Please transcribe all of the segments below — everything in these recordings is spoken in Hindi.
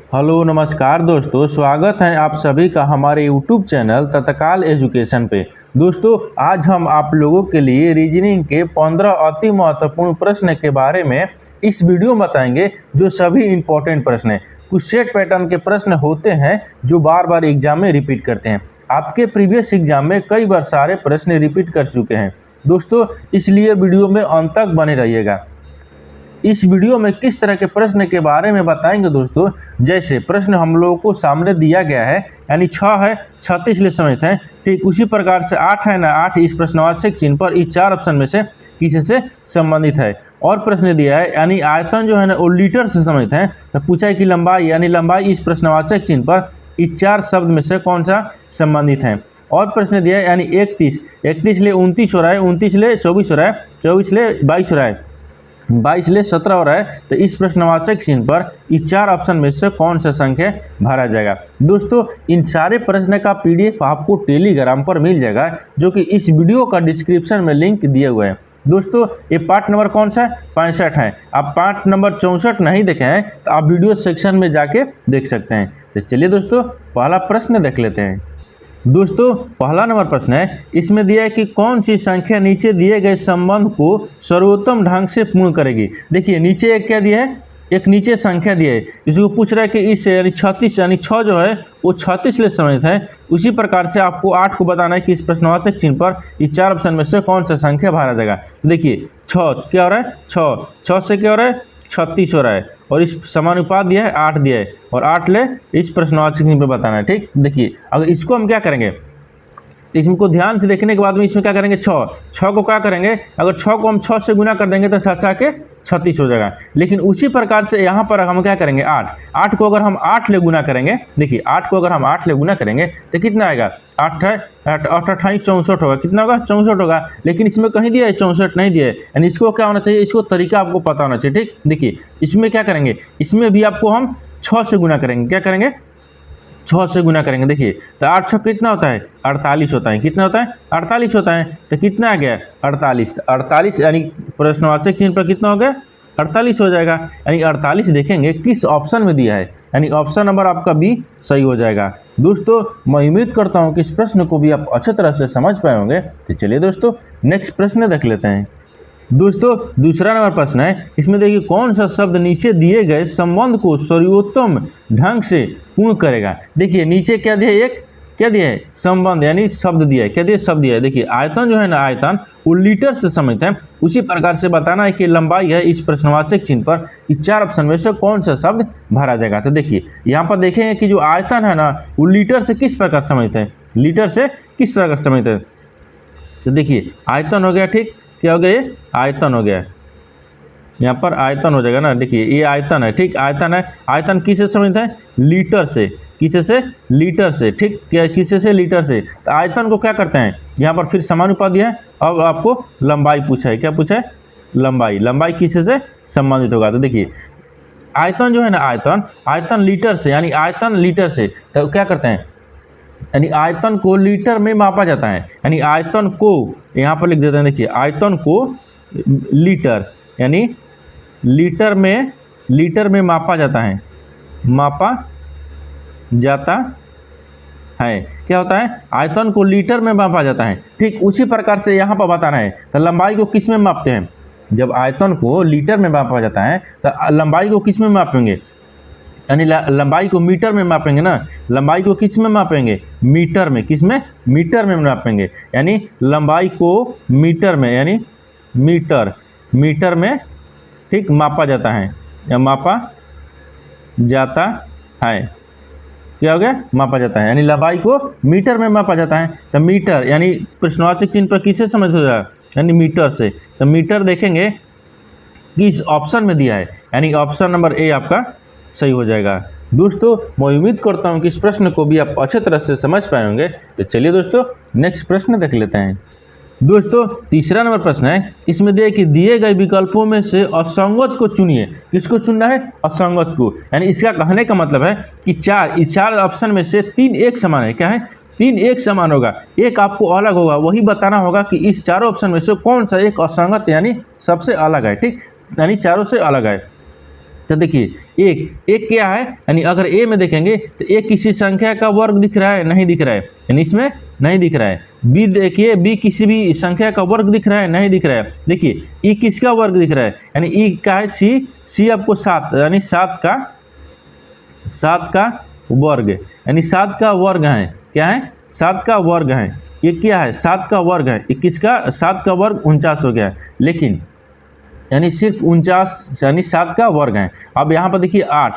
हेलो नमस्कार दोस्तों, स्वागत है आप सभी का हमारे यूट्यूब चैनल तत्काल एजुकेशन पे। दोस्तों, आज हम आप लोगों के लिए रीजनिंग के 15 अति महत्वपूर्ण प्रश्न के बारे में इस वीडियो में बताएंगे, जो सभी इंपॉर्टेंट प्रश्न हैं। कुछ सेट पैटर्न के प्रश्न होते हैं जो बार बार एग्जाम में रिपीट करते हैं। आपके प्रीवियस एग्जाम में कई बार सारे प्रश्न रिपीट कर चुके हैं दोस्तों, इसलिए वीडियो में अंत तक बने रहिएगा। इस वीडियो में किस तरह के प्रश्न के बारे में बताएंगे दोस्तों, जैसे प्रश्न हम लोगों को सामने दिया गया है, यानी 6 है 36 ले समेत है, ठीक उसी प्रकार से 8 है ना 8 इस प्रश्नवाचक चिन्ह पर इस 4 ऑप्शन में से किसी से संबंधित है। और प्रश्न दिया है यानी आयतन जो है ना वो लीटर से समेत है, तो पूछा है कि लंबाई यानी लंबाई इस प्रश्नवाचक चिन्ह पर इस 4 शब्द में से कौन सा संबंधित है। और प्रश्न दिया है यानी 31 ले 29 हो रहा है, 29 ले 24 हो रहा है, 24 ले 22 हो रहा है, 22 ले 17 हो रहा है, तो इस प्रश्नवाचक चिन्ह पर इस 4 ऑप्शन में से कौन सा संख्या भरा जाएगा। दोस्तों, इन सारे प्रश्न का पीडीएफ आपको टेलीग्राम पर मिल जाएगा, जो कि इस वीडियो का डिस्क्रिप्शन में लिंक दिए हुए हैं। दोस्तों, ये पार्ट नंबर कौन सा है? 65 है। आप पार्ट नंबर 64 नहीं देखे हैं तो आप वीडियो सेक्शन में जाके देख सकते हैं। तो चलिए दोस्तों, पहला प्रश्न देख लेते हैं। दोस्तों, पहला नंबर प्रश्न है, इसमें दिया है कि कौन सी संख्या नीचे दिए गए संबंध को सर्वोत्तम ढंग से पूर्ण करेगी। देखिए नीचे एक क्या दिया है, एक नीचे संख्या दिया है, इसको पूछ रहा है कि इस यानी 36 यानी 6 जो है वो 36 ले समेत है। उसी प्रकार से आपको 8 को बताना है कि इस प्रश्नवाचक चिन्ह पर इस 4 ऑप्शन में से कौन सा संख्या भरा जाएगा। तो देखिए 6 क्या हो रहा है, 6 से क्या हो रहा है, 36 हो रहा है, और इस समानुपात दिया है 8 दिया है, और 8 ले इस प्रश्नवाचक चिन्ह पे बताना है। ठीक, देखिए अगर इसको हम क्या करेंगे, इसको ध्यान से देखने के बाद में इसमें क्या करेंगे, 6 को क्या करेंगे, अगर 6 को हम 6 से गुना कर देंगे तो 6 के 36 हो जाएगा। लेकिन उसी प्रकार से यहाँ पर हम क्या करेंगे, 8 को अगर हम 8 ले गुना करेंगे, देखिए 8 को अगर हम 8 ले गुना करेंगे तो कितना आएगा, 8 28 64 होगा। कितना होगा, 64 होगा। लेकिन इसमें कहीं दिया है 64 नहीं दिया है, यानी इसको क्या होना चाहिए, इसको तरीका आपको पता होना चाहिए। ठीक, देखिए इसमें क्या करेंगे, इसमें भी आपको हम 6 से गुना करेंगे। क्या करेंगे, 6 से गुना करेंगे। देखिए तो 8 6 कितना होता है, 48 होता है। कितना होता है, 48 होता है। तो कितना आ गया, 48 यानी प्रश्नवाचक चिन्ह पर कितना हो गया, 48 हो जाएगा। यानी 48 देखेंगे किस ऑप्शन में दिया है, यानी ऑप्शन नंबर आपका बी सही हो जाएगा। दोस्तों, मैं उम्मीद करता हूँ कि इस प्रश्न को भी आप अच्छी तरह से समझ पाए होंगे। तो चलिए दोस्तों, नेक्स्ट प्रश्न देख लेते हैं। दोस्तों, दूसरा नंबर प्रश्न है, इसमें देखिए कौन सा शब्द नीचे दिए गए संबंध को सर्वोत्तम ढंग से पूर्ण करेगा। देखिए नीचे क्या दिया है, एक क्या दिया है, संबंध यानी शब्द दिया है। क्या दिया, शब्द दिया है। देखिए आयतन जो है ना, आयतन वो लीटर से समेत है। उसी प्रकार से बताना है कि लंबाई है इस प्रश्नवाचक चिन्ह पर इस 4 ऑप्शन में से कौन सा शब्द भरा जाएगा। तो देखिए यहाँ पर देखेंगे कि जो आयतन है ना वो लीटर से किस प्रकार समेत है, लीटर से किस प्रकार समेत है। तो देखिए आयतन हो गया, ठीक क्या हो गया, ये आयतन हो गया, यहाँ पर आयतन हो जाएगा ना। देखिए ये आयतन है, ठीक आयतन है। आयतन किससे संबंधित है, लीटर से। किससे से, लीटर से। ठीक, क्या किससे से, लीटर से। तो आयतन को क्या करते हैं, यहाँ पर फिर समानुपात दिया है। अब आपको लंबाई पूछा है, क्या पूछा है, लंबाई। लंबाई किससे से संबंधित होगा। तो देखिए आयतन जो है ना, आयतन लीटर से, यानी आयतन लीटर से। तो क्या करते हैं, यानी आयतन को लीटर में मापा जाता है। यानी आयतन को यहाँ पर लिख देते हैं। देखिए आयतन को लीटर यानी लीटर में मापा जाता है, मापा जाता है। क्या होता है, आयतन को लीटर में मापा जाता है। ठीक उसी प्रकार से यहाँ पर बताना है, तो लंबाई को किस में मापते हैं, जब आयतन को लीटर में मापा जाता है तो लंबाई को किस में मापेंगे, यानी लंबाई को मीटर में मापेंगे ना। लंबाई को किस में मापेंगे, मीटर में। किस में, मीटर में मापेंगे। यानी लंबाई को मीटर में, यानी मीटर में ठीक मापा जाता है, या मापा जाता है। क्या हो गया, मापा जाता है, यानी लंबाई को मीटर में मापा जाता है। तो मीटर यानी प्रश्नवाचक चिन्ह पर किससे समझ हो जाएगा, यानी मीटर से। तो मीटर देखेंगे किस ऑप्शन में दिया है, यानी ऑप्शन नंबर ए आपका सही हो जाएगा। दोस्तों, मैं उम्मीद करता हूं कि इस प्रश्न को भी आप अच्छे तरह से समझ पाए होंगे। तो चलिए दोस्तों, नेक्स्ट प्रश्न देख लेते हैं। दोस्तों, तीसरा नंबर प्रश्न है, इसमें दिए कि दिए गए विकल्पों में से असंगत को चुनिए। किसको चुनना है, असंगत को। यानी इसका कहने का मतलब है कि इस चार ऑप्शन में से 3 एक समान है। क्या है, 3 एक समान होगा, एक आपको अलग होगा। वही बताना होगा कि इस चारों ऑप्शन में से कौन सा एक असंगत यानी सबसे अलग है। ठीक, यानी चारों से अलग है। तो देखिए एक एक क्या है, यानी अगर ए में देखेंगे तो ए किसी संख्या का वर्ग दिख रहा है, नहीं दिख रहा है, यानी इसमें नहीं दिख रहा है। बी देखिए, बी किसी भी संख्या का वर्ग दिख रहा है, नहीं दिख रहा है। देखिए ई किसका वर्ग दिख रहा है, यानी ई का है सी, सी आपको 7 यानी 7 का वर्ग, यानी 7 का वर्ग है, क्या है 7 का वर्ग है। ये क्या है 7 का वर्ग है, 21 का 7 का वर्ग 49 हो गया, लेकिन यानी सिर्फ 49 यानी 7 का वर्ग है। अब यहाँ पर देखिए 8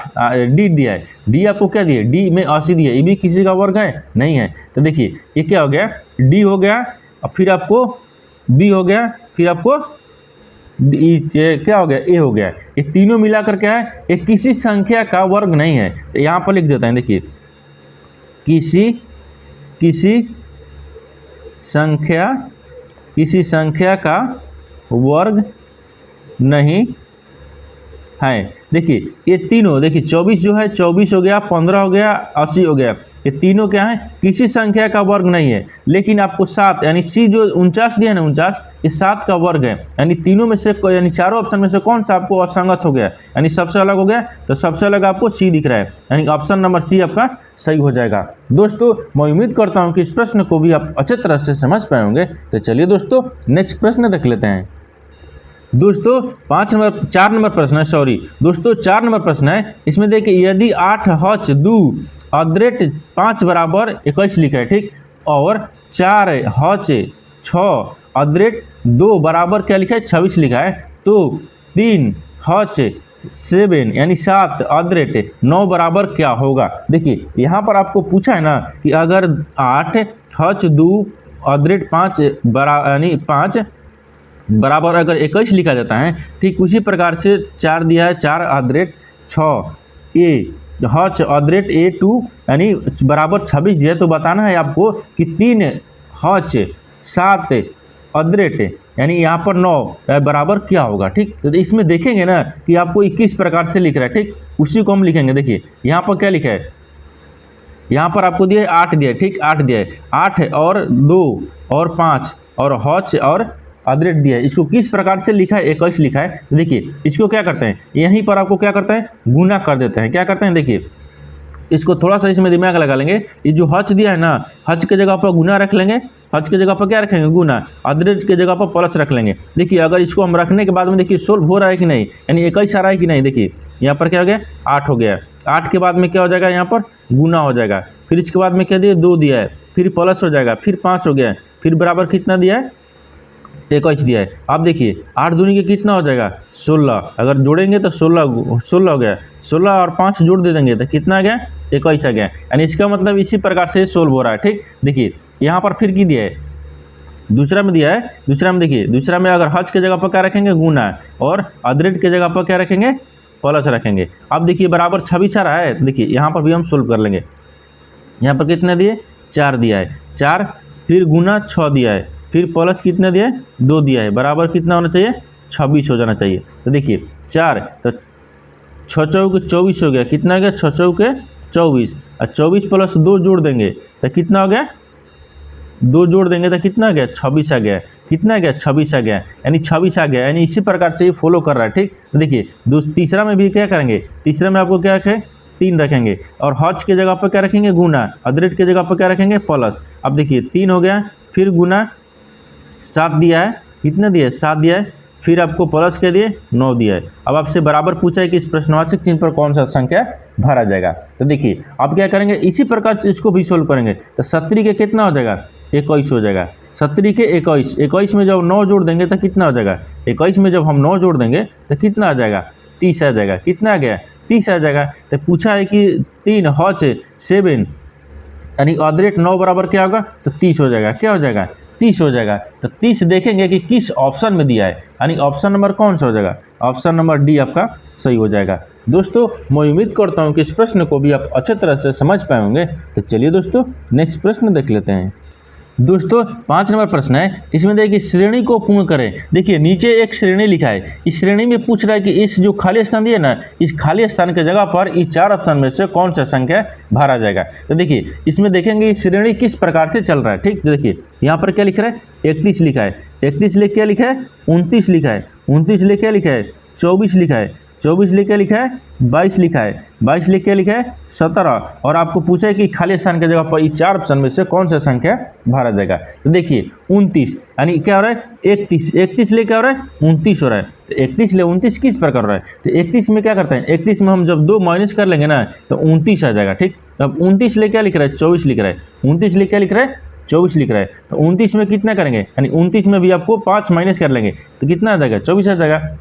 डी दिया है, डी आपको क्या दिया, डी में 80 दिया, ये भी किसी का वर्ग है नहीं है। तो देखिए ये क्या हो गया, डी हो गया, और फिर आपको बी हो गया, फिर आपको क्या हो गया, ए हो गया। ये तीनों मिलाकर क्या है, ये किसी संख्या का वर्ग नहीं है। तो यहाँ पर लिख देता है, देखिए किसी संख्या का वर्ग नहीं है। देखिए ये तीनों, देखिए 24 जो है 24 हो गया, 15 हो गया, 80 हो गया, ये तीनों क्या है किसी संख्या का वर्ग नहीं है। लेकिन आपको 7 यानी सी जो 49 दिया ना, 49 ये 7 का वर्ग है। यानी तीनों में से यानी चारों ऑप्शन में से कौन सा आपको असंगत हो गया, यानी सबसे अलग हो गया, तो सबसे अलग आपको सी दिख रहा है, यानी ऑप्शन नंबर सी आपका सही हो जाएगा। दोस्तों मैं उम्मीद करता हूँ कि इस प्रश्न को भी आप अच्छे तरह से समझ पाए होंगे। तो चलिए दोस्तों नेक्स्ट प्रश्न देख लेते हैं। दोस्तों 4 नंबर प्रश्न है, सॉरी दोस्तों 4 नंबर प्रश्न है। इसमें देखिए यदि 8 हच 2 अदरेट 5 बराबर 21 लिखा है, ठीक, और 4 हच 6 अदरेट 2 बराबर क्या लिखा है 26 लिखा है, तो 3 हच 7 यानी 7 अदरेट 9 बराबर क्या होगा। देखिए यहाँ पर आपको पूछा है ना कि अगर 8 हच 2 अदरेट 5 यानी 5 बराबर अगर 21 लिखा जाता है, ठीक उसी प्रकार से 4 दिया है, 4 अदरेट 6 ए हच अदरेट ए 2 यानी बराबर 26 दिया है। तो बताना है आपको कि 3 हच 7 अदरेट यानी यहाँ पर 9 बराबर क्या होगा, ठीक। तो इसमें देखेंगे ना कि आपको 21 प्रकार से लिख रहा है, ठीक, उसी को हम लिखेंगे। देखिए यहाँ पर क्या लिखा है, यहाँ पर आपको दिया है 8 दिया है, ठीक 8 दिया है, 8 और 2 और 5 और हच और अदरेट दिया है। इसको किस प्रकार से लिखा है 21 लिखा है। तो देखिए इसको क्या करते हैं, यहीं पर आपको क्या करते हैं गुना कर देते हैं। क्या करते हैं, देखिए इसको थोड़ा सा इसमें दिमाग लगा लेंगे। ये जो हच दिया है ना, हच के जगह पर गुना रख लेंगे, हच के जगह पर क्या रखेंगे गुना, अदरेट के जगह पर प्लस रख लेंगे। देखिए अगर इसको हम रखने के बाद में देखिए सोल्व हो रहा है कि नहीं, यानी 21 आ रहा है कि नहीं। देखिए यहाँ पर क्या हो गया 8 हो गया, 8 के बाद में क्या हो जाएगा यहाँ पर गुना हो जाएगा, फिर इसके बाद में क्या दिया 2 दिया है, फिर प्लस हो जाएगा, फिर 5 हो गया, फिर बराबर कितना दिया है 21 दिया है। अब देखिए 8 दूनी के कितना हो जाएगा 16, अगर जोड़ेंगे तो 16 हो गया, 16 और 5 जोड़ दे देंगे तो कितना आ गया 21 आ गया। यानी इसका मतलब इसी प्रकार से सोल्व हो रहा है, ठीक। देखिए यहाँ पर फिर की दिया है, दूसरा में दिया है, दूसरा में देखिए दूसरा में अगर हच के जगह पर क्या रखेंगे गुना, और अदरेट के जगह पर क्या रखेंगे प्लस रखेंगे। अब देखिए बराबर 26 आ रहा है, देखिए यहाँ पर भी हम सोल्व कर लेंगे। यहाँ पर कितना दिए 4 दिया है, 4 फिर गुना 6 दिया है, फिर प्लस कितना दिया है 2 दिया है, बराबर कितना होना चाहिए 26 हो जाना चाहिए। तो देखिए 4 तो 6 चौके 24 हो गया, कितना हो गया 6 चौके 24, और 24 प्लस 2 जोड़ देंगे तो कितना हो गया 2 जोड़ देंगे तो कितना आ गया 26 आ गया, कितना आ गया 26 आ गया, यानी 26 आ गया। यानी इसी प्रकार से ये फॉलो कर रहा है, ठीक। तो देखिए तीसरा में भी क्या करेंगे, तीसरा में आपको क्या रखें 3 रखेंगे, और हच के जगह पर क्या रखेंगे गुना, अदरेट के जगह पर क्या रखेंगे प्लस। अब देखिए 3 हो गया, फिर गुना 7 दिया है, कितना दिया है 7 दिया है, फिर आपको प्लस के दिए 9 दिया है। अब आपसे बराबर पूछा है कि इस प्रश्नवाचक चिन्ह पर कौन सा संख्या भरा जाएगा। तो देखिए आप क्या करेंगे इसी प्रकार से इसको भी सोल्व करेंगे। तो 70 के कितना हो जाएगा 21 हो जाएगा, 70 के 21, 21 में जब 9 जोड़ देंगे तो कितना हो जाएगा, 21 में जब हम 9 जोड़ देंगे तो कितना आ जाएगा 30 आ जाएगा, कितना आ गया 30 आ जाएगा। तो पूछा है कि 3 हच 7 यानी अदरेट 9 बराबर क्या होगा, तो 30 हो जाएगा, क्या हो जाएगा 30 हो जाएगा। तो 30 देखेंगे कि किस ऑप्शन में दिया है, यानी ऑप्शन नंबर कौन सा हो जाएगा, ऑप्शन नंबर डी आपका सही हो जाएगा। दोस्तों मैं उम्मीद करता हूं कि इस प्रश्न को भी आप अच्छे तरह से समझ पाए होंगे। तो चलिए दोस्तों नेक्स्ट प्रश्न देख लेते हैं। दोस्तों 5 नंबर प्रश्न है, इसमें देखिए श्रेणी को पूर्ण करें। देखिए नीचे एक श्रेणी लिखा है, इस श्रेणी में पूछ रहा है कि इस जो खाली स्थान दिया ना, इस खाली स्थान के जगह पर इस 4 ऑप्शन में से कौन सा संख्या भरा जाएगा। तो देखिए इसमें देखेंगे इस श्रेणी किस प्रकार से चल रहा है, ठीक। तो देखिए यहाँ पर क्या लिख रहा है 31 लिखा है, 31 लिख क्या लिखा है 29 लिखा है, 29 लिख क्या लिखा है 24 लिखा है, 24 लिख के लिखा है, 22 लिखा है, 22 लिख के लिखा है, 17, और आपको पूछा है कि खाली स्थान की जगह पर इस 4 ऑप्शन में से कौन सा संख्या भरा जाएगा। तो देखिए 29 यानी क्या हो रहा है, 31, 31 ले क्या हो रहा है, 29 हो रहा है। तो 31 ले 29 किस प्रकार हो रहा है, तो 31 में क्या करते हैं, 31 में हम जब 2 माइनस कर लेंगे ना तो 29 आ जाएगा। ठीक, अब 29 ले क्या लिख रहा है, 24 लिख रहा है, 29 ले क्या लिख रहा है, 24 लिख रहा है। तो 29 में कितना करेंगे, यानी 29 में भी आपको 5 माइनस कर लेंगे तो कितना आ जाएगा, 24 आ जाएगा।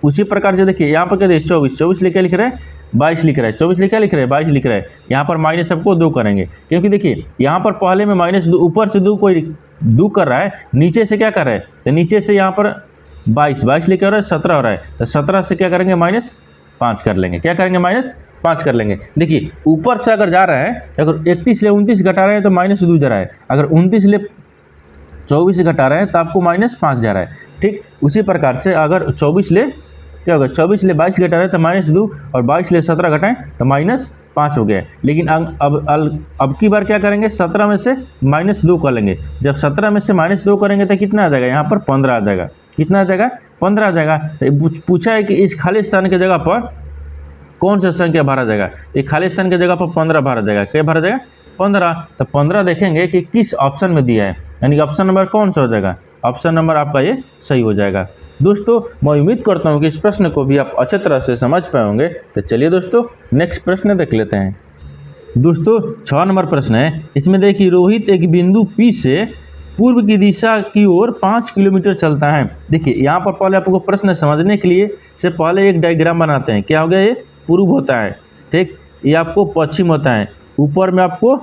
उसी प्रकार से देखिए यहाँ पर क्या देखिए 24, 24 लिख के लिख रहा है, 22 लिख रहा है, 24 लिख के लिख रहा है, 22 लिख रहा है। यहाँ पर माइनस सबको 2 करेंगे, क्योंकि देखिए यहाँ पर पहले में -2, ऊपर से 2 कोई 2 कर रहा है, नीचे से क्या कर रहा है, तो नीचे से यहाँ पर 22 लिख रहा है, 17 हो रहा है, तो 17 से क्या करेंगे, -5 कर लेंगे। क्या करेंगे, -5 कर लेंगे। देखिए ऊपर से अगर जा रहा है, अगर 31 ले 29 घटा रहे हैं तो -2 जा रहा है, अगर 29 ले 24 घटा रहे हैं तो आपको -5 जा रहा है। ठीक, उसी प्रकार से अगर 24 ले क्या होगा, 24 ले 22 घटा रहे हैं तो -2, और 22 ले 17 घटाएं तो -5 हो गया। लेकिन अब की बार क्या करेंगे, 17 में से -2 कर लेंगे। जब 17 में से -2 करेंगे तो कितना आ जाएगा, यहाँ पर 15 आ जाएगा। कितना आ जाएगा, 15 आ जाएगा। तो पूछा है कि इस खाली स्थान की जगह पर कौन सा संख्या भरा जाएगा, एक खाली स्थान की जगह पर 15 भरा जाएगा। क्या भरा जाएगा, 15। तो 15 देखेंगे कि किस ऑप्शन में दिया है, यानी कि ऑप्शन नंबर कौन सा हो जाएगा, ऑप्शन नंबर आपका ये सही हो जाएगा। दोस्तों मैं उम्मीद करता हूँ कि इस प्रश्न को भी आप अच्छे तरह से समझ पाए होंगे। तो चलिए दोस्तों नेक्स्ट प्रश्न देख लेते हैं। दोस्तों 6 नंबर प्रश्न है, इसमें देखिए रोहित एक बिंदु P से पूर्व की दिशा की ओर 5 किलोमीटर चलता है। देखिए यहाँ पर पहले आपको प्रश्न समझने के लिए से पहले एक डायग्राम बनाते हैं। क्या हो गया, ये पूर्व होता है, ठीक, ये आपको पश्चिम होता है, ऊपर में आपको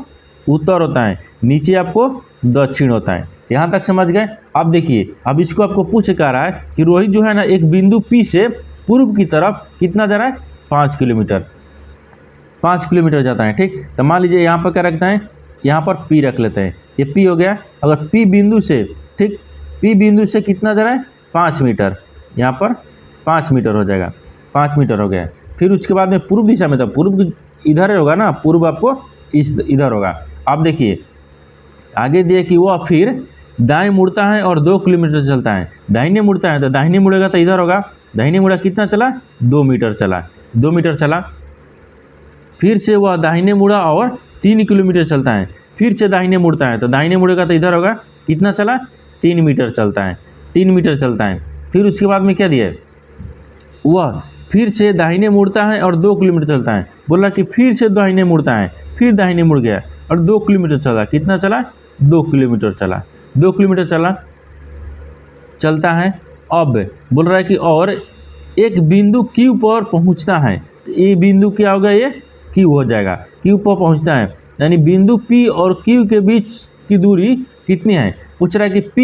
उत्तर होता है, नीचे आपको दक्षिण होता है। यहाँ तक समझ गए। अब देखिए अब इसको आपको पूछ कर रहा है कि रोहित जो है ना एक बिंदु P से पूर्व की तरफ कितना जा रहा है, 5 किलोमीटर, 5 किलोमीटर जाता है। ठीक, तो मान लीजिए यहाँ पर क्या रखते हैं, यहाँ पर P रख लेते हैं, ये P हो गया। अगर P बिंदु से, ठीक, P बिंदु से कितना जा रहा है, 5 मीटर, यहाँ पर 5 मीटर हो जाएगा, 5 मीटर हो गया। फिर उसके बाद में पूर्व दिशा में, तो पूर्व इधर होगा ना, पूर्व आपको इधर होगा। आप देखिए आगे दिए कि वह फिर दाएं मुड़ता है और 2 किलोमीटर चलता है। दाहिने मुड़ता है तो दाहिने मुड़ेगा तो इधर होगा, दाहिने मुड़ा कितना चला, 2 मीटर चला, 2 मीटर चला। फिर से वह दाहिने मुड़ा और 3 किलोमीटर चलता है। फिर से दाहिने मुड़ता है तो दाहिने मुड़ेगा तो इधर होगा, कितना चला, 3 मीटर चलता है, 3 मीटर चलता है। फिर उसके बाद में क्या दिया है, वह फिर से दाहिने मुड़ता है और 2 किलोमीटर चलता है। बोला कि फिर से दाहिने मुड़ता है, फिर दाहिने मुड़ गया और 2 किलोमीटर चला। कितना चला, 2 किलोमीटर चला, 2 किलोमीटर चलता है। अब बोल रहा है कि और एक बिंदु Q पर पहुंचता है। ये बिंदु क्या होगा, ये Q हो जाएगा, Q पर पहुंचता है। यानी बिंदु P और Q के बीच की दूरी कितनी है, पूछ रहा है कि P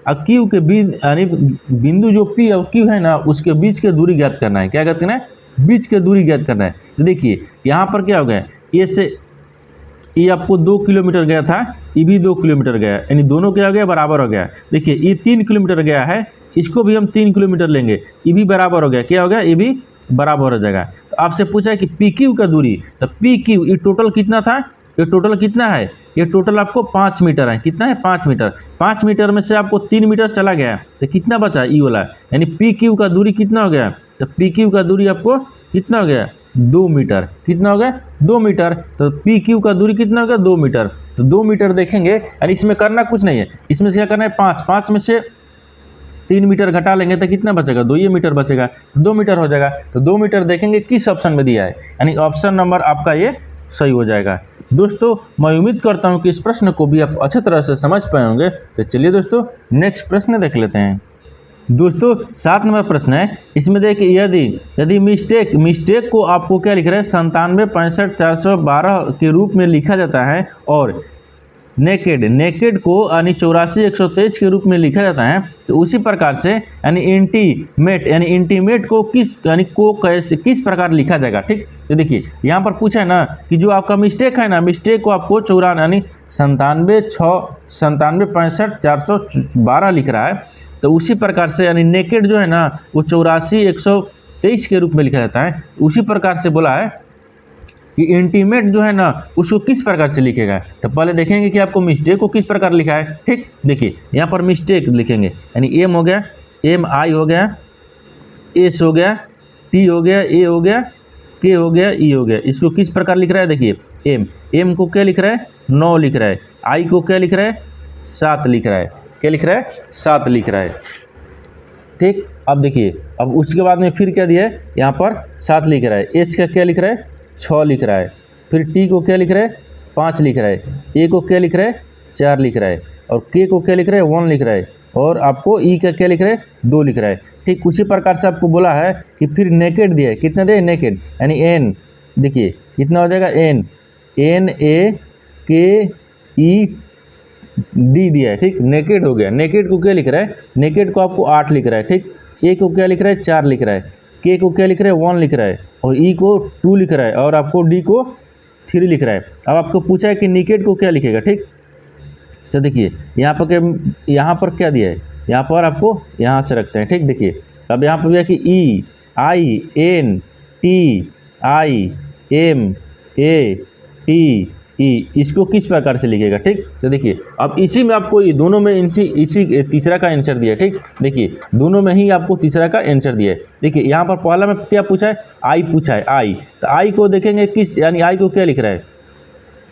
और Q के बीच, यानी बिंदु जो P और Q है ना उसके बीच की दूरी ज्ञात करना है। क्या ज्ञात करना है, बीच की दूरी ज्ञात करना है। तो देखिए यहाँ पर क्या हो गया, ये से ये आपको 2 किलोमीटर गया था, ये भी 2 किलोमीटर गया, यानी दोनों क्या हो गया, बराबर हो गया। देखिए ये 3 किलोमीटर गया है, इसको भी हम 3 किलोमीटर लेंगे, ये भी बराबर हो गया। क्या हो गया, ये भी बराबर हो जाएगा। तो आपसे पूछा है कि PQ का दूरी, तो PQ ये टोटल कितना था, ये टोटल कितना है, ये टोटल आपको 5 मीटर है। कितना है, 5 मीटर। 5 मीटर में से आपको 3 मीटर चला गया तो कितना बचा, ई वाला, यानी PQ का दूरी कितना हो गया, तो PQ का दूरी आपको कितना हो गया, 2 मीटर। कितना हो गया, 2 मीटर। तो PQ का दूरी कितना हो गया, 2 मीटर। तो 2 मीटर देखेंगे, यानी इसमें करना कुछ नहीं है, इसमें से क्या करना है, 5 में से 3 मीटर घटा लेंगे तो कितना बचेगा, 2 मीटर बचेगा, तो 2 मीटर हो जाएगा। तो 2 मीटर देखेंगे किस ऑप्शन में दिया है, यानी ऑप्शन नंबर आपका ये सही हो जाएगा। दोस्तों मैं उम्मीद करता हूँ कि इस प्रश्न को भी आप अच्छे तरह से समझ पाए होंगे। तो चलिए दोस्तों नेक्स्ट प्रश्न देख लेते हैं। दोस्तों 7 नंबर प्रश्न है, इसमें देखिए यदि मिस्टेक को आपको क्या लिख रहा है, 97 65 412 के रूप में लिखा जाता है और नेकेड को यानी 84 123 के रूप में लिखा जाता है, तो उसी प्रकार से यानी इंटीमेट को किस प्रकार लिखा जाएगा। ठीक, तो देखिए यहाँ पर पूछा है ना कि जो आपका मिस्टेक है ना, मिस्टेक को आपको 97 65 412 लिख रहा है, तो उसी प्रकार से यानी नेकेड जो है ना वो 84 123 के रूप में लिखा जाता है। उसी प्रकार से बोला है कि इंटीमेट जो है ना उसको किस प्रकार से लिखेगा। तो पहले देखेंगे कि आपको मिस्टेक को किस प्रकार लिखा है। ठीक, देखिए यहाँ पर मिस्टेक लिखेंगे, यानी एम हो गया, MI हो गया, S हो गया, टी हो गया, ए हो गया, के हो गया, ई हो गया। इसको किस प्रकार लिख रहा है, देखिए एम, एम को क्या लिख रहा है 9 लिख रहा है, आई को क्या लिख रहा है 7 लिख रहा है, क्या लिख रहा है 7 लिख रहा है। ठीक, अब देखिए, अब उसके बाद में फिर क्या दिया है, यहाँ पर 7 लिख रहा है, एच का क्या लिख रहा है 6 लिख रहा है, फिर टी को क्या लिख रहा है 5 लिख रहा है, ए को क्या लिख रहा है 4 लिख रहा है, और के को क्या लिख रहा है 1 लिख रहा है, और आपको ई का क्या लिख रहा है 2 लिख रहा है। ठीक उसी प्रकार से आपको बोला है कि फिर नेकेड दिया है, कितना दे नेकेड, यानी एन, देखिए कितना हो जाएगा एन, एन ए के ई डी दिया है। ठीक, नेकेड हो गया। नेकेड को क्या लिख रहा है, नेकेड को आपको 8 लिख रहा है। ठीक, ए को क्या लिख रहा है 4 लिख रहा है, के को क्या लिख रहा है 1 लिख रहा है, और ई को 2 लिख रहा है, और आपको डी को 3 लिख रहा है। अब आपको पूछा है कि नेकेड को क्या लिखेगा। ठीक, तो देखिए यहाँ पर क्या दिया है, यहाँ पर आपको यहाँ से रखते हैं। ठीक, देखिए अब यहाँ पर दिया कि E I N T I M A T E, इसको किस प्रकार से लिखेगा। ठीक, तो देखिए अब इसी में आपको ये दोनों में इसी तीसरा का आंसर दिया है। ठीक, देखिए दोनों में ही आपको तीसरा का आंसर दिया है। देखिए यहाँ पर पहला में क्या पूछा है, आई पूछा है, आई, तो आई को देखेंगे किस, यानी आई को क्या लिख रहा है,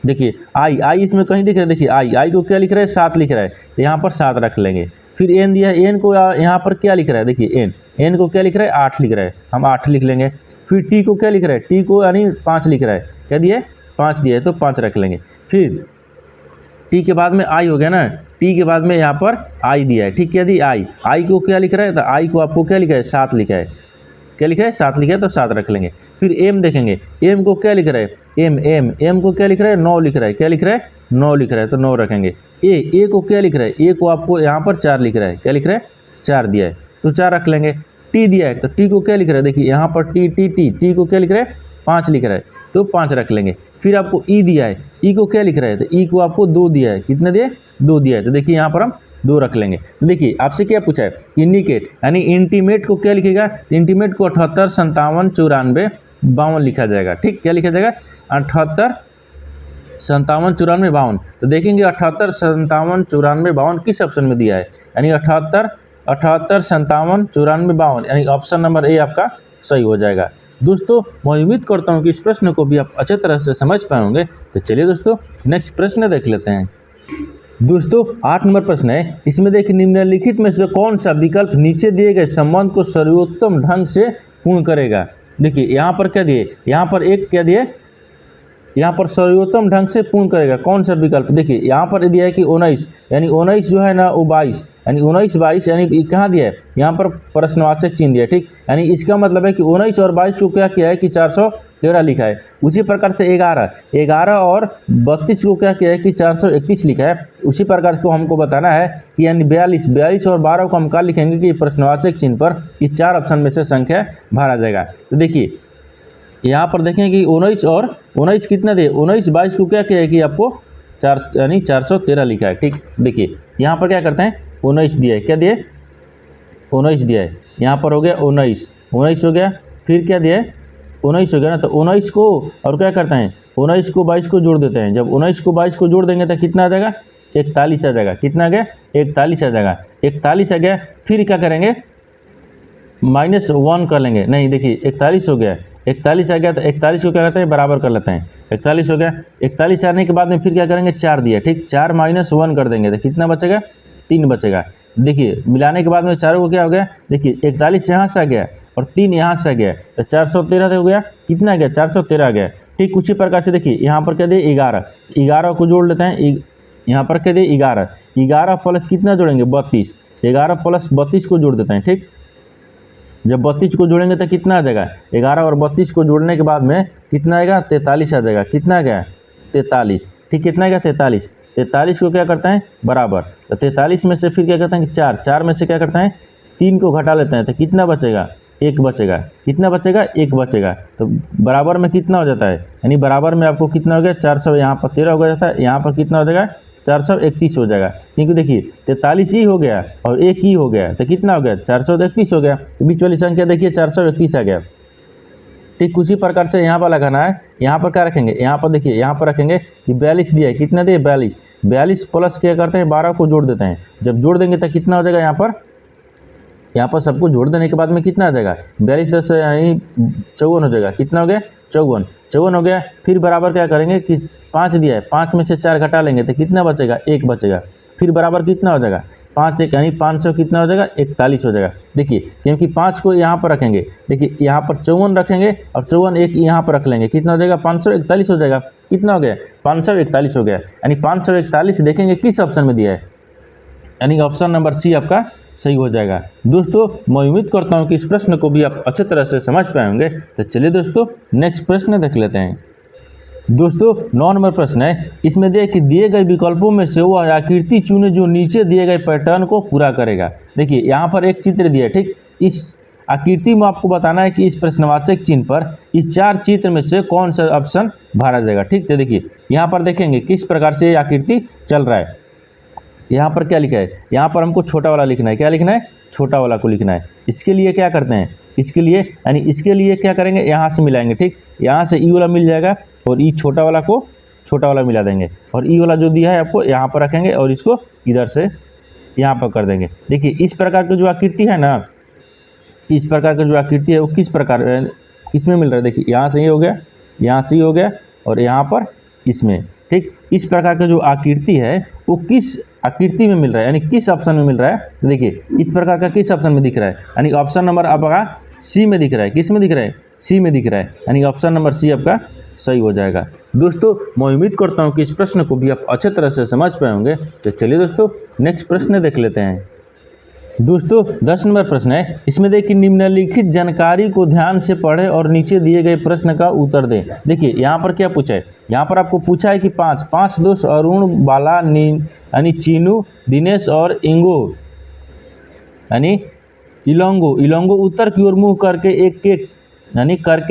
देखिए आई इसमें कहीं दिख रहा है, देखिए आई को क्या लिख रहा है 7 लिख रहा है, तो यहाँ पर 7 रख लेंगे। फिर एन दिया है, एन को यहाँ पर क्या लिख रहा है, देखिए एन को क्या लिख रहा है 8 लिख रहा है, हम 8 लिख लेंगे। फिर टी को क्या लिख रहा है, टी को यानी 5 लिख रहा है, क्या दिया है 5 दिया है, तो 5 रख लेंगे। फिर टी के बाद में आई हो गया ना, टी के बाद में यहाँ पर आई दिया है। ठीक, क्या दी आई को क्या लिख रहा है, तो आई को आपको क्या लिखा है 7 लिखा है, क्या लिखा है 7 लिखा है, तो 7 रख लेंगे। फिर एम देखेंगे, एम को क्या लिख रहा है, एम को क्या लिख रहा है 9 लिख रहा है, क्या लिख रहा है 9 लिख रहा है, तो 9 रखेंगे। ए को क्या लिख रहा है, ए को आपको यहाँ पर 4 लिख रहा है, क्या लिख रहा है 4 दिया है, तो 4 रख लेंगे। टी दिया है, तो टी को क्या लिख रहा है, देखिए यहाँ पर टी को क्या लिख रहा है 5 लिख रहा है, तो 5 रख लेंगे। फिर आपको ई दिया है, ई को क्या लिख रहा है, तो ई को आपको 2 दिया है, कितना दिया है 2 दिया है, तो देखिए यहाँ पर हम 2 रख लेंगे। तो देखिए आपसे क्या पूछा है, इंडिकेट यानी इंटीमेट को क्या लिखेगा, इंटीमेट को 78 57 94 52 लिखा जाएगा। ठीक, क्या लिखा जाएगा 78 57 94 52, तो देखेंगे 78 57 94 52 किस ऑप्शन में दिया है, यानी 78 57 94 52, यानी ऑप्शन नंबर ए आपका सही हो जाएगा। दोस्तों मैं उम्मीद करता हूँ कि इस प्रश्न को भी आप अच्छे तरह से समझ पाए होंगे। तो चलिए दोस्तों नेक्स्ट प्रश्न देख लेते हैं। दोस्तों 8 नंबर प्रश्न है, इसमें देखिए निम्नलिखित में से कौन सा विकल्प नीचे दिए गए संबंध को सर्वोत्तम ढंग से पूर्ण करेगा। देखिए यहाँ पर क्या दिए, यहाँ पर एक क्या दिए, यहाँ पर सर्वोत्तम ढंग से पूर्ण करेगा, कौन सा विकल्प, देखिए यहाँ पर दिया है कि 19, यानी 19 जो है ना वो 22, यानी 19 22, यानी कहाँ दिया है, यहाँ पर प्रश्नवाचक चिन्ह दिया है। ठीक, यानी इसका मतलब है कि 19 और 22 को क्या किया है कि 413 लिखा है। उसी प्रकार से 11 और 32 को क्या किया है कि 431 लिखा है। उसी प्रकार से हमको बताना है कि यानी 42 और 12 को हम क्या लिखेंगे कि प्रश्नवाचक चिन्ह पर इस 4 ऑप्शन में से संख्या भरा जाएगा। तो देखिए यहाँ पर देखें कि 19 और 19 कितना दे, 19 22 को क्या किया है कि आपको 4 यानी 413 लिखा है। ठीक, देखिए यहाँ पर क्या करते हैं 19 दिया है, क्या दिए 19 दिया है, यहाँ पर हो गया 19 हो गया, फिर क्या दिया है 19 हो गया ना, तो 19 को और क्या करते हैं 19 को 22 को जोड़ देते हैं। जब 19 को 22 को जोड़ देंगे तो कितना आ जाएगा 41 आ जाएगा, कितना आ गया 41 आ जाएगा, 41 आ गया। फिर क्या करेंगे -1 कर लेंगे, नहीं देखिए 41 हो गया, 41 आ गया, तो 41 को क्या करते हैं बराबर कर लेते हैं, 41 हो गया। 41 आने के बाद में फिर क्या करेंगे 4 दिया, ठीक 4 -1 कर देंगे तो कितना बचेगा 3 बचेगा। देखिए मिलाने के बाद में चारों को क्या हो गया, देखिए 41 यहाँ से आ गया और 3 यहाँ से आ गया, तो 413 हो गया, कितना आ गया 413 आ गया। ठीक उसी प्रकार से देखिए यहाँ पर क्या दिए 11 को जोड़ लेते हैं, यहाँ पर क्या दिए 11 प्लस कितना जोड़ेंगे 32, 11 प्लस 32 को जोड़ देते हैं। ठीक जब 32 को जोड़ेंगे तो कितना आ जाएगा 11 और 32 को जोड़ने के बाद में कितना आएगा 43 आ जाएगा, कितना आ गया 43। ठीक कितना आएगा 43 को क्या करते हैं बराबर, तो 43 में से फिर क्या करते हैं कि 4 में से क्या करते हैं 3 को घटा लेते हैं तो कितना बचेगा 1 बचेगा, कितना बचेगा 1 बचेगा। तो बराबर में कितना हो जाता है, यानी बराबर में आपको कितना हो गया 400, यहाँ पर 13 हो जाता है, यहाँ पर कितना हो जाएगा 431 हो जाएगा। क्योंकि देखिए 43 ही हो गया और 1 ही हो गया तो कितना हो गया 431 हो गया, तो बीच वाली संख्या देखिए 431 आ गया। ठीक उसी प्रकार से यहाँ पर लगाना है, यहाँ पर क्या रखेंगे, यहाँ पर देखिए यहाँ पर रखेंगे कि 42 दिया है, कितना दिए 42 प्लस क्या करते हैं 12 को जोड़ देते हैं। जब जोड़ देंगे तो कितना हो जाएगा यहाँ पर यहाँ पर सबको जोड़ देने के बाद में कितना आ जाएगा, 42 10 यानी 54 हो जाएगा। कितना हो गया, 54 हो गया। फिर बराबर क्या करेंगे कि 5 दिया है, 5 में से 4 घटा लेंगे तो कितना बचेगा, 1 बचेगा। फिर बराबर कितना हो जाएगा, 5 1 यानी 500 कितना हो जाएगा, 41 हो जाएगा। देखिए क्योंकि 5 को यहाँ पर रखेंगे, देखिए यहाँ पर 54 रखेंगे और 54 एक यहाँ पर रख लेंगे, कितना हो जाएगा, 541 हो जाएगा। कितना हो गया, 541 हो गया। यानी 541 देखेंगे किस ऑप्शन में दिया है, यानी ऑप्शन नंबर सी आपका सही हो जाएगा। दोस्तों मैं उम्मीद करता हूँ कि इस प्रश्न को भी आप अच्छे तरह से समझ पाए होंगे। तो चलिए दोस्तों नेक्स्ट प्रश्न देख लेते हैं। दोस्तों 9 नंबर प्रश्न है, इसमें दिया कि दिए गए विकल्पों में से वह आकृति चुने जो नीचे दिए गए पैटर्न को पूरा करेगा। देखिए यहाँ पर एक चित्र दिया है, ठीक। इस आकृति में आपको बताना है कि इस प्रश्नवाचक चिन्ह पर इस 4 चित्र में से कौन सा ऑप्शन भरा जाएगा, ठीक। तो देखिए यहाँ पर देखेंगे किस प्रकार से आकृति चल रहा है। यहाँ पर क्या लिखा है, यहाँ पर हमको छोटा वाला लिखना है। क्या लिखना है, छोटा वाला को लिखना है। इसके लिए क्या करते हैं, इसके लिए यानी इसके लिए क्या करेंगे, यहाँ से मिलाएंगे, ठीक। यहाँ से ई वाला मिल जाएगा और ई छोटा वाला को छोटा वाला मिला देंगे और ई वाला जो दिया है आपको यहाँ पर रखेंगे और इसको इधर से यहाँ पर कर देंगे। देखिए इस प्रकार की जो आकृति है ना, इस प्रकार की जो आकृति है वो किस प्रकार किस में मिल रहा है। देखिए यहाँ से ये हो गया, यहाँ से ये हो गया और यहाँ पर इसमें, ठीक। इस प्रकार का जो आकृति है वो किस आकृति में मिल रहा है, यानी किस ऑप्शन में मिल रहा है। तो देखिए इस प्रकार का किस ऑप्शन में दिख रहा है, यानी ऑप्शन नंबर आपका सी में दिख रहा है। किस में दिख रहा है, सी में दिख रहा है, यानी ऑप्शन नंबर सी आपका सही हो जाएगा। दोस्तों मैं उम्मीद करता हूँ कि इस प्रश्न को भी आप अच्छे तरह से समझ पाए होंगे। तो चलिए दोस्तों नेक्स्ट प्रश्न देख लेते हैं। दोस्तों 10 नंबर प्रश्न है, इसमें देखिए निम्नलिखित जानकारी को ध्यान से पढ़ें और नीचे दिए गए प्रश्न का उत्तर दें। देखिए यहाँ पर क्या पूछा है, यहाँ पर आपको पूछा है कि 5 दोस्त अरुण, बाला, यानी चीनू, दिनेश और इंगो यानी इलोंगो उत्तर की ओर मुंह करके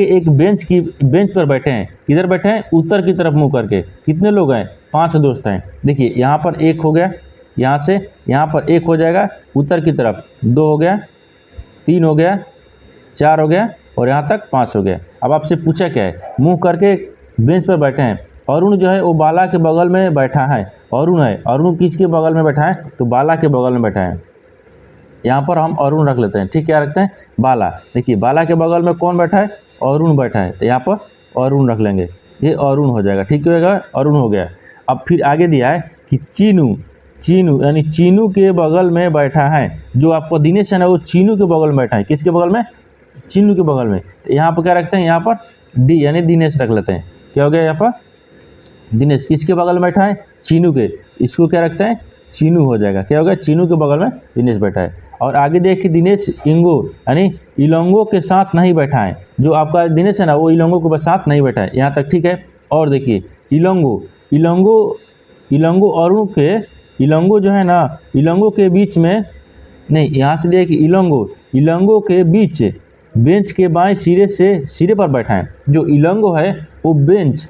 एक बेंच पर बैठे हैं। किधर बैठे हैं, उत्तर की तरफ मुंह करके। कितने लोग हैं, 5 दोस्त हैं। देखिए यहाँ पर 1 हो गया, यहाँ से यहाँ पर 1 हो जाएगा उत्तर की तरफ, 2 हो गया, 3 हो गया, 4 हो गया और यहाँ तक 5 हो गया। अब आपसे पूछा क्या है, मुंह करके बेंच पर बैठे हैं। अरुण जो है वो बाला के बगल में बैठा है। अरुण किसके बगल में बैठा है, तो बाला के बगल में बैठा है। यहाँ पर हम अरुण रख लेते हैं, ठीक। क्या रखते हैं, बाला। देखिए बाला के बगल में कौन बैठा है, अरुण बैठा है, तो यहाँ पर अरुण रख लेंगे, ये अरुण हो जाएगा, ठीक होगा, अरुण हो गया। अब फिर आगे दिया है कि चीनू यानी चीनू के बगल में बैठा है। जो आपको दिनेश है ना वो चीनू के बगल में बैठा है। किसके बगल में, चीनू के बगल में। तो यहाँ पर क्या रखते हैं, यहाँ पर डी यानी दिनेश रख लेते हैं। क्या हो गया, यहाँ पर दिनेश किसके बगल में बैठा है, चीनू के, इसको क्या रखते हैं, चीनू हो जाएगा। क्या होगा, चीनू के बगल में दिनेश बैठा है। और आगे देखिए दिनेश इंगो यानी इलोंगो के साथ नहीं बैठा है। जो आपका दिनेश है ना वो इलोंगो के साथ नहीं बैठा है, यहाँ तक ठीक है। और देखिए इलोंगो अरुण के, इलोंगो जो है ना इलोंगो के बीच में नहीं, यहाँ से देखिए इलोंगो के बीच बेंच के बाएं सिरे पर बैठा है। जो इलोंगो है वो बेंच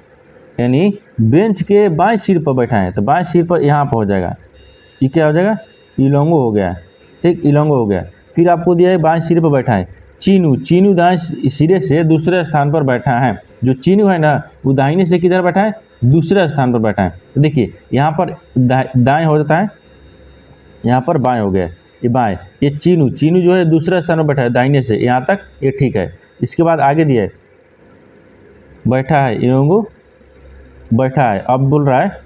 यानी बेंच के बाएं सिर पर बैठा है, तो बाएं सिर पर यहाँ पर हो जाएगा, ये क्या हो जाएगा, इलोंगो हो गया, ठीक, इलोंगो हो गया। फिर आपको दिया है बाएं सिरे पर बैठा है। चीनू दाएं सिरे से दूसरे स्थान पर बैठा है। जो चीनू है ना वो दाहिने से किधर बैठा है, दूसरे स्थान पर बैठा है। तो देखिए यहाँ पर दाएं हो जाता है, यहाँ पर बाएं हो गया, ये बाएं। ये चीनू जो है दूसरे स्थान पर बैठा है दाहिने से, यहाँ तक ये ठीक है। इसके बाद आगे दिया है बैठा है, इलोंगो बैठा है। अब बोल रहा है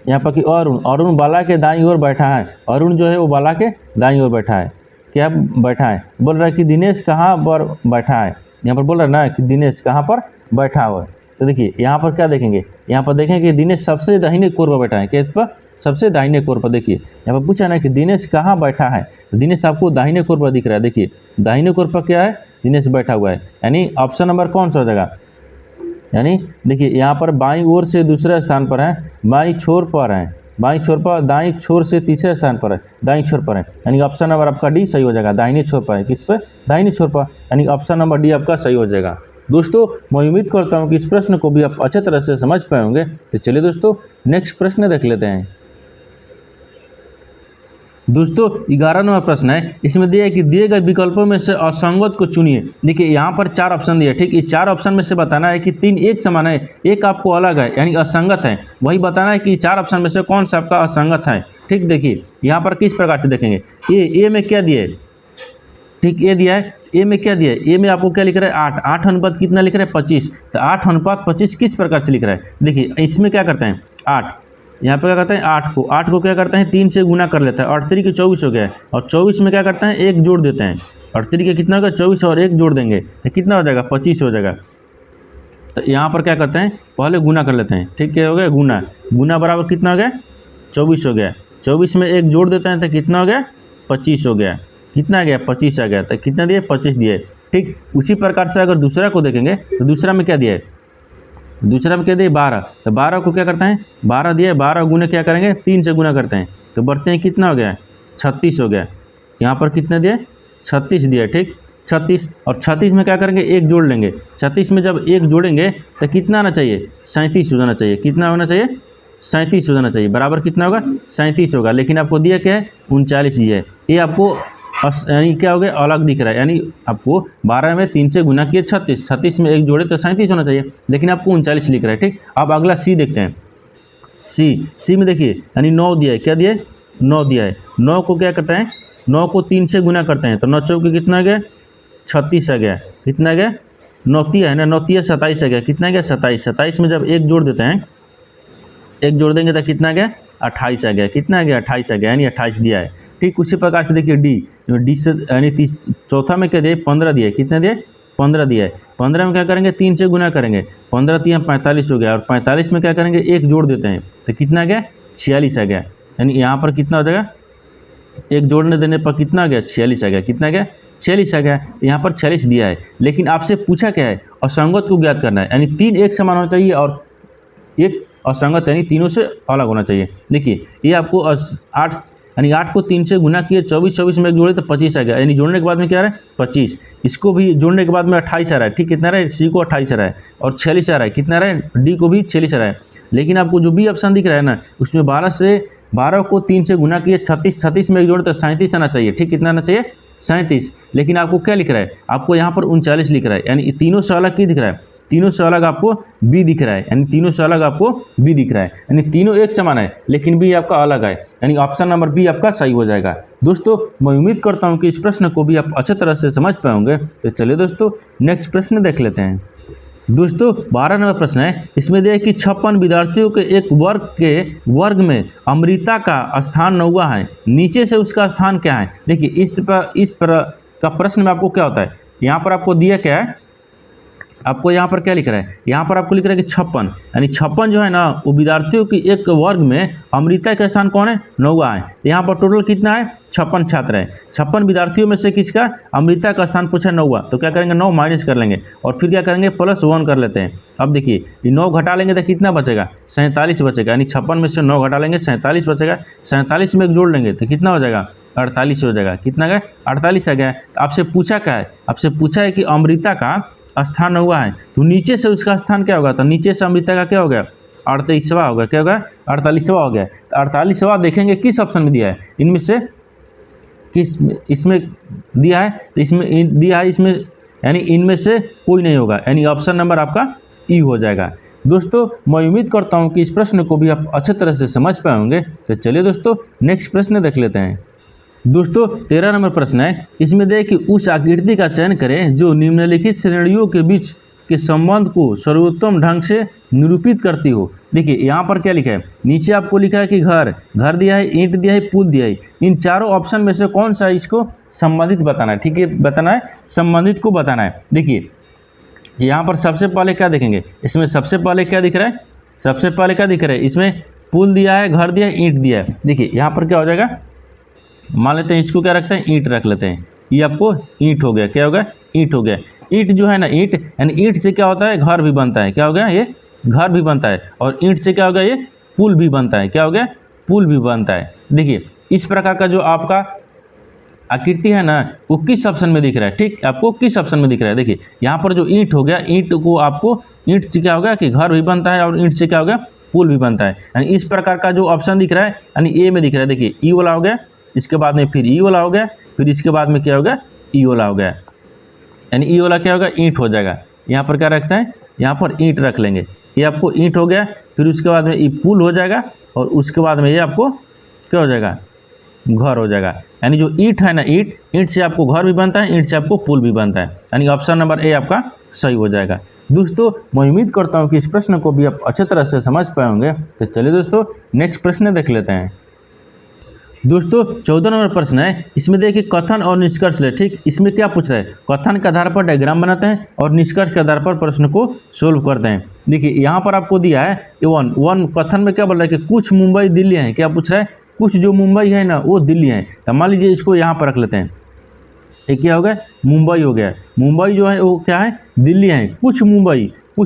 यहाँ पर कि अरुण बाला के दाईं ओर बैठा है। अरुण जो है वो बाला के दाईं ओर बैठा है। क्या बैठा है, बोल रहा है कि दिनेश कहाँ पर बैठा है। यहाँ पर बोल रहा है ना कि दिनेश कहाँ पर बैठा हुआ है। तो देखिए यहाँ पर क्या देखेंगे, यहाँ पर देखेंगे कि दिनेश सबसे दाहिने कोर पर बैठा है। किस पर, सबसे दाहिने कोर पर। देखिए यहाँ पर पूछा ना कि दिनेश कहाँ बैठा है, तो दिनेश आपको दाहिने कोर पर दिख रहा है। देखिए दाहिने कोर पर क्या है, दिनेश बैठा हुआ है, यानी ऑप्शन नंबर कौन सा हो जाएगा, यानी देखिए यहाँ पर बाईं ओर से दूसरे स्थान पर है, बाईं छोर पर है, बाईं छोर पर, दाईं छोर से तीसरे स्थान पर है, दाईं छोर पर है, यानी ऑप्शन नंबर आपका डी सही हो जाएगा। दाहिने छोर पर है, किस पर, दाहिने छोर पर, यानी ऑप्शन नंबर डी आपका सही हो जाएगा। दोस्तों मैं उम्मीद करता हूँ कि इस प्रश्न को भी आप अच्छे तरह से समझ पाए होंगे। तो चलिए दोस्तों नेक्स्ट प्रश्न देख लेते हैं। दोस्तों 11 नंबर प्रश्न है, इसमें दिया है कि दिए गए विकल्पों में से असंगत को चुनिए। देखिए यहाँ पर 4 ऑप्शन दिए, ठीक। इस 4 ऑप्शन में से बताना है कि 3 एक समान है, एक आपको अलग है, यानी असंगत है। वही बताना है कि 4 ऑप्शन में से कौन सा आपका असंगत है, ठीक। देखिए यहाँ पर किस प्रकार से देखेंगे, ए में क्या दिए, ठीक, ए दिया है, ए में क्या दिया है, ए में आपको क्या लिख रहा है 8, 8 अनुपात कितना लिख रहा है 25, तो 8 अनुपात 25 किस प्रकार से लिख रहा है, देखिए इसमें क्या करते हैं 8, यहाँ पे क्या करते हैं 8 को क्या करते हैं 3 से गुना कर लेता है, 8 3 के 24 हो गया है, और 24 में क्या करते हैं 1 जोड़ देते हैं, 8 3 के कितना होगा 24 और 1 जोड़ देंगे तो कितना हो जाएगा 25 हो जाएगा। तो यहाँ पर क्या करते हैं पहले गुना कर लेते हैं, ठीक, क्या हो गया गुना, गुना बराबर कितना हो गया 24 हो गया, 24 में 1 जोड़ देते हैं तो कितना हो गया 25 हो गया, कितना आ गया 25 आ गया, तो कितना दिए 25 दिए। ठीक, उसी प्रकार से अगर दूसरा को देखेंगे तो दूसरा में क्या दिया है, दूसरा में क्या दिए 12, तो 12 को क्या करते हैं 12 दिए, 12 गुने क्या करेंगे 3 से गुना करते हैं तो बढ़ते हैं कितना हो गया 36 हो गया, यहाँ पर कितने दिए 36 दिए। ठीक, 36 और 36 में क्या करेंगे 1 जोड़ लेंगे, 36 में जब 1 जोड़ेंगे तो कितना आना चाहिए 37 हो जाना चाहिए, कितना होना चाहिए 37 हो जाना चाहिए, बराबर कितना होगा 37 होगा, लेकिन आपको दिया क्या है 39 दिया है, ये आपको यानी क्या हो गया अलग दिख रहा है, यानी आपको 12 में 3 से गुना किए 36, 36 में 1 जोड़े तो 37 होना चाहिए, लेकिन आपको 39 लिख रहा है। ठीक, अब अगला सी देखते हैं, सी में देखिए यानी 9 दिया है, क्या दिया है 9 दिया है, 9 को क्या करते हैं 9 को 3 से गुना करते हैं तो 9 चौके कितना आ गया 36 आ गया, कितना आ गया 9 तिया है ना, 9 तिया 27 आ गया, कितना आ गया 27, 27 में जब 1 जोड़ देते हैं, 1 जोड़ देंगे तो कितना आ गया 28 आ गया, कितना आ गया 28 आ गया, यानी 28 दिया है। ठीक, उसी प्रकार से देखिए डी से यानी चौथा में क्या दिए 15 दिया है, कितना दिए 15 दिया है, 15 में क्या करेंगे 3 से गुना करेंगे, 15 3 45 हो गया, और 45 में क्या करेंगे 1 जोड़ देते हैं तो कितना आ गया 46 आ गया, यानी यहाँ पर कितना हो जाएगा 1 जोड़ने देने पर कितना आ गया 46 आ गया, कितना आ गया 46 आ गया, यहाँ पर 46 दिया है, लेकिन आपसे पूछा क्या है असंगत को ज्ञात करना है, यानी 3 एक समान होना चाहिए और एक असंगत यानी तीनों से अलग होना चाहिए। देखिए ये आपको 8 यानी 8 को 3 से गुना किए 24, 24 में 1 जोड़े तो 25 आ गया, यानी जोड़ने के बाद में क्या आ रहा है 25, इसको भी जोड़ने के बाद में 28 आ रहा है। ठीक, कितना आ रहा है सी को 28 आ रहा है और 46 आ रहा है, कितना आ रहा है डी को भी 46 आ रहा है, लेकिन आपको जो बी ऑप्शन दिख रहा है ना उसमें 12 को 3 से गुना किए 36, 36 में 1 जोड़े तो 37 आना चाहिए। ठीक, कितना आना चाहिए 37, लेकिन आपको क्या लिख रहा है आपको यहाँ पर 39 लिख रहा है, यानी तीनों से अलग की दिख रहा है, तीनों से अलग आपको बी दिख रहा है, यानी तीनों से अलग आपको बी दिख रहा है, यानी तीनों एक समान है लेकिन बी आपका अलग है, यानी ऑप्शन नंबर बी आपका सही हो जाएगा। दोस्तों मैं उम्मीद करता हूं कि इस प्रश्न को भी आप अच्छे तरह से समझ पाएंगे। तो चलिए दोस्तों नेक्स्ट प्रश्न देख लेते हैं। दोस्तों 12 नंबर प्रश्न है, इसमें दिया कि 56 विद्यार्थियों के एक वर्ग में अमृता का स्थान 9वां है, नीचे से उसका स्थान क्या है। देखिए इस पर का प्रश्न में आपको क्या होता है, यहाँ पर आपको दिया क्या है, आपको यहाँ पर क्या लिख रहा है, यहाँ पर आपको लिख रहा है कि 56 यानी 56 जो है ना वो विद्यार्थियों की एक वर्ग में अमृता का स्थान कौन है 9वां है। यहाँ पर टोटल कितना है 56 छात्र है, 56 विद्यार्थियों में से किसका अमृता का स्थान पूछा 9वां, तो क्या करेंगे 9 माइनस कर लेंगे और फिर क्या करेंगे +1 कर लेते हैं। अब देखिए ये 9 घटा लेंगे तो कितना बचेगा 47 बचेगा, यानी 56 में से 9 घटा लेंगे 47 बचेगा, 47 में 1 जोड़ लेंगे तो कितना हो जाएगा 48 हो जाएगा, कितना गया 48 आ गया। आपसे पूछा क्या है, आपसे पूछा है कि अमृता का स्थान 9वां है, तो नीचे से उसका स्थान क्या होगा, तो नीचे से अमृता का क्या हो गया 38वां होगा, क्या होगा 48वां हो गया। तो 48वां देखेंगे किस ऑप्शन में दिया है, इनमें से किस इसमें दिया है, तो इसमें दिया है इसमें, यानी इनमें से कोई नहीं होगा, यानी ऑप्शन नंबर आपका ई हो जाएगा। दोस्तों मैं उम्मीद करता हूं कि इस प्रश्न को भी आप अच्छे तरह से समझ पाए होंगे। तो चलिए दोस्तों नेक्स्ट प्रश्न देख लेते हैं। दोस्तों 13 नंबर प्रश्न है, इसमें दें कि उस आकृति का चयन करें जो निम्नलिखित श्रेणियों के बीच के संबंध को सर्वोत्तम ढंग से निरूपित करती हो। देखिए यहाँ पर क्या लिखा है, नीचे आपको लिखा है कि घर दिया है, ईंट दिया है, पुल दिया है, इन चारों ऑप्शन में से कौन सा इसको संबंधित बताना है। ठीक है, बताना है संबंधित को बताना है। देखिए यहाँ पर सबसे पहले क्या देखेंगे, इसमें सबसे पहले क्या दिख रहा है, सबसे पहले क्या दिख रहा है, इसमें पुल दिया है, घर दिया है, ईंट दिया है। देखिए यहाँ पर क्या हो जाएगा, मान लेते हैं इसको क्या रखते हैं ईंट रख लेते हैं, ये आपको ईंट हो गया, क्या हो गया ईंट हो गया। ईंट जो है ना ईंट यानी ईंट से क्या होता है घर भी बनता है, क्या हो गया ये घर भी बनता है, और ईंट से क्या हो गया ये पुल भी बनता है, क्या हो गया पुल भी बनता है। देखिए इस प्रकार का जो आपका आकृति है ना वो किस ऑप्शन में दिख रहा है, ठीक आपको किस ऑप्शन में दिख रहा है। देखिए यहाँ पर जो ईंट हो गया, ईंट को आपको ईंट से क्या हो गया कि घर भी बनता है और ईंट से क्या हो गया पुल भी बनता है, यानी इस प्रकार का जो ऑप्शन दिख रहा है यानी ए में दिख रहा है। देखिए ई वाला हो गया, इसके बाद में फिर ई वाला हो गया, फिर इसके बाद में क्या होगा ई वाला हो गया, यानी ई वाला क्या होगा ईंट हो जाएगा। यहाँ पर क्या रखते हैं, यहाँ पर ईंट रख लेंगे, ये आपको ईंट हो गया, फिर उसके बाद में ये पुल हो जाएगा और उसके बाद में ये आपको क्या हो जाएगा घर हो जाएगा। यानी जो ईंट है ना, ईंट से आपको घर भी बनता है, ईंट से आपको पुल भी बनता है, यानी ऑप्शन नंबर ए आपका सही हो जाएगा। दोस्तों मैं उम्मीद करता हूँ कि इस प्रश्न को भी आप अच्छे तरह से समझ पाए होंगे। तो चलिए दोस्तों नेक्स्ट प्रश्न देख लेते हैं। दोस्तों 14 नंबर प्रश्न है, इसमें देखिए कथन और निष्कर्ष ले। ठीक, इसमें क्या पूछ रहा है, कथन के आधार पर डायग्राम बनाते हैं और निष्कर्ष के आधार पर प्रश्न को सोल्व करते हैं। देखिए यहाँ पर आपको दिया है वन कथन में क्या बोल रहा है कि कुछ मुंबई दिल्ली है। क्या पूछ रहा है, कुछ जो मुंबई है ना वो दिल्ली है। तो मान लीजिए इसको यहाँ पर रख लेते हैं, ये क्या हो गया, मुंबई हो गया। मुंबई जो है वो क्या है, दिल्ली है। कुछ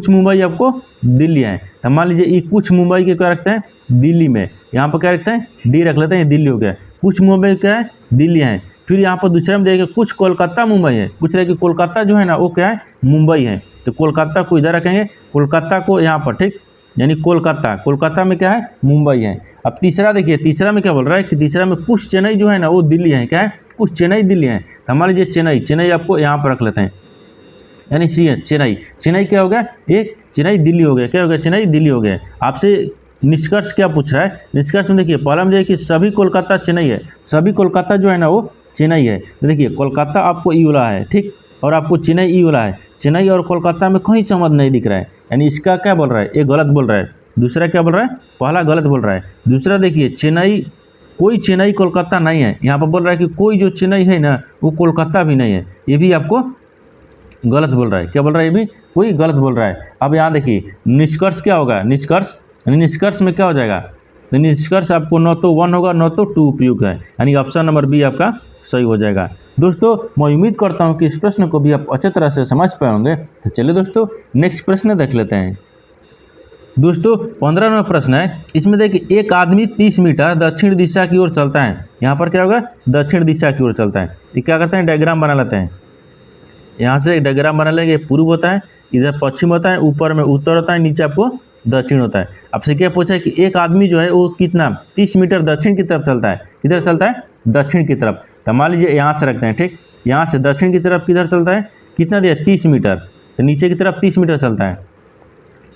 मुंबई आपको दिल्ली है। तो मान लीजिए ये कुछ मुंबई के क्या रखते हैं, दिल्ली में। यहाँ पर क्या रखते हैं, डी रख लेते हैं, दिल्ली हो गया। कुछ मुंबई क्या है, दिल्ली है। फिर यहाँ पर दूसरे में देखिए कुछ कोलकाता मुंबई है। पूछ रहे कि कोलकाता जो है ना वो क्या है, मुंबई है। तो कोलकाता को इधर रखेंगे, कोलकाता को यहाँ पर। ठीक, यानी कोलकाता में क्या है, मुंबई है। अब तीसरा देखिए, तीसरा में क्या बोल रहा है कि तीसरा में कुछ चेन्नई जो है ना वो दिल्ली है। क्या है, कुछ चेन्नई दिल्ली है। मान लीजिए चेन्नई आपको यहाँ पर रख लेते हैं, यानी सी है चेन्नई क्या हो गया, एक चेन्नई दिल्ली हो गया। क्या हो गया, चेन्नई दिल्ली हो गया। आपसे निष्कर्ष क्या पूछ रहा है, निष्कर्ष में देखिए पहला में देखिए कि सभी कोलकाता चेन्नई है। सभी कोलकाता जो है ना वो चेन्नई है। तो देखिए कोलकाता आपको ई वाला है, ठीक, और आपको चेन्नई ई वाला है। चेन्नई और कोलकाता में कहीं संबंध नहीं दिख रहा है, यानी इसका क्या बोल रहा है, ये गलत बोल रहा है। दूसरा क्या बोल रहा है, पहला गलत बोल रहा है। दूसरा देखिए कोई चेन्नई कोलकाता नहीं है। यहाँ पर बोल रहा है कि कोई जो चेन्नई है ना वो कोलकाता भी नहीं है, ये भी आपको गलत बोल रहा है। क्या बोल रहा है, ये भी कोई गलत बोल रहा है। अब यहाँ देखिए निष्कर्ष क्या होगा, निष्कर्ष में क्या हो जाएगा, तो निष्कर्ष आपको न तो 1 होगा न तो 2 उपयुक्त है, यानी ऑप्शन नंबर बी आपका सही हो जाएगा। दोस्तों मैं उम्मीद करता हूँ कि इस प्रश्न को भी आप अच्छे तरह से समझ पाए होंगे। तो चलिए दोस्तों नेक्स्ट प्रश्न देख लेते हैं। दोस्तों 15 नंबर प्रश्न है, इसमें देखिए एक आदमी 30 मीटर दक्षिण दिशा की ओर चलता है। यहाँ पर क्या होगा, दक्षिण दिशा की ओर चलता है। ये क्या करते हैं, डायग्राम बना लेते हैं। यहाँ से डायग्राम बना लेंगे, पूर्व होता है, इधर पश्चिम होता है, ऊपर में उत्तर होता है, नीचे आपको दक्षिण होता है। आपसे क्या पूछा है कि एक आदमी जो है वो कितना 30 मीटर दक्षिण की तरफ चलता है। किधर चलता है, दक्षिण की तरफ। तो मान लीजिए यहाँ से रखते हैं, ठीक, यहाँ से दक्षिण की तरफ किधर चलता है, कितना दिया 30 मीटर। तो नीचे की तरफ 30 मीटर चलता है।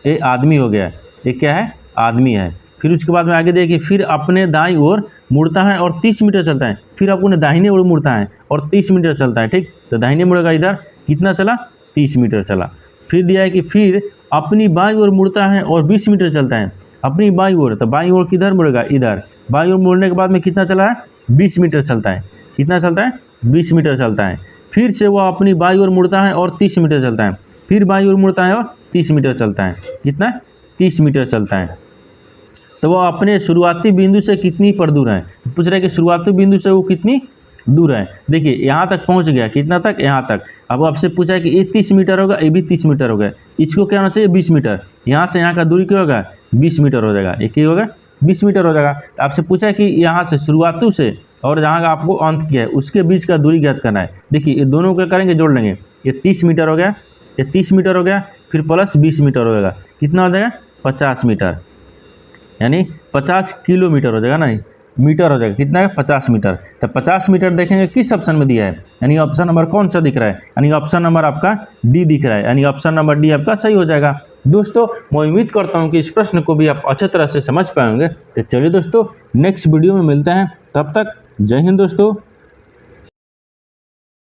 ये आदमी हो गया, ये क्या है, आदमी है। फिर उसके बाद में आगे देखिए, फिर अपने दाईं ओर मुड़ता है और 30 मीटर चलता है। फिर अपने दाहिने ओर मुड़ता है और 30 मीटर चलता है। ठीक, तो दाहिने मुड़ेगा, इधर कितना चला, 30 मीटर चला। फिर दिया है कि फिर अपनी बाईं ओर मुड़ता है और 20 मीटर चलता है। अपनी बाईं ओर, तो बाईं ओर किधर मुड़ेगा, इधर। बाईं ओर मुड़ने के बाद में कितना चला है, 20 मीटर चलता है। कितना चलता है, 20 मीटर चलता है। फिर से वह अपनी बाईं ओर मुड़ता है और 30 मीटर चलता है। फिर बाईं ओर मुड़ता है और 30 मीटर चलता है। कितना, 30 मीटर चलता है। तो वह अपने शुरुआती बिंदु से कितनी पर दूर है। पूछ रहा है कि शुरुआती बिंदु से वो कितनी दूर है। देखिए यहाँ तक पहुँच गया, कितना तक, यहाँ तक। अब आपसे पूछा है कि ये 30 मीटर होगा, ये भी 30 मीटर होगा। इसको क्या होना चाहिए, 20 मीटर। यहाँ से यहाँ का दूरी क्या होगा, 20 मीटर हो जाएगा। ये क्या होगा, 20 मीटर हो जाएगा। तो आपसे पूछा है कि यहाँ से शुरुआतू से और जहाँ का आपको अंत किया है उसके बीच का दूरी ज्ञात करना है। देखिए ये दोनों क्या करेंगे, जोड़ लेंगे। ये 30 मीटर हो गया, ये 30 मीटर हो गया, फिर प्लस 20 मीटर हो जाएगा। कितना हो जाएगा, 50 मीटर, यानी 50 किलोमीटर हो जाएगा ना, मीटर हो जाएगा। कितना है, 50 मीटर। तो 50 मीटर देखेंगे किस ऑप्शन में दिया है, यानी ऑप्शन नंबर कौन सा दिख रहा है, यानी ऑप्शन नंबर आपका डी दिख रहा है, यानी ऑप्शन नंबर डी आपका सही हो जाएगा। दोस्तों मैं उम्मीद करता हूं कि इस प्रश्न को भी आप अच्छे तरह से समझ पाएंगे। तो चलिए दोस्तों नेक्स्ट वीडियो में मिलते हैं, तब तक जय हिंद दोस्तों।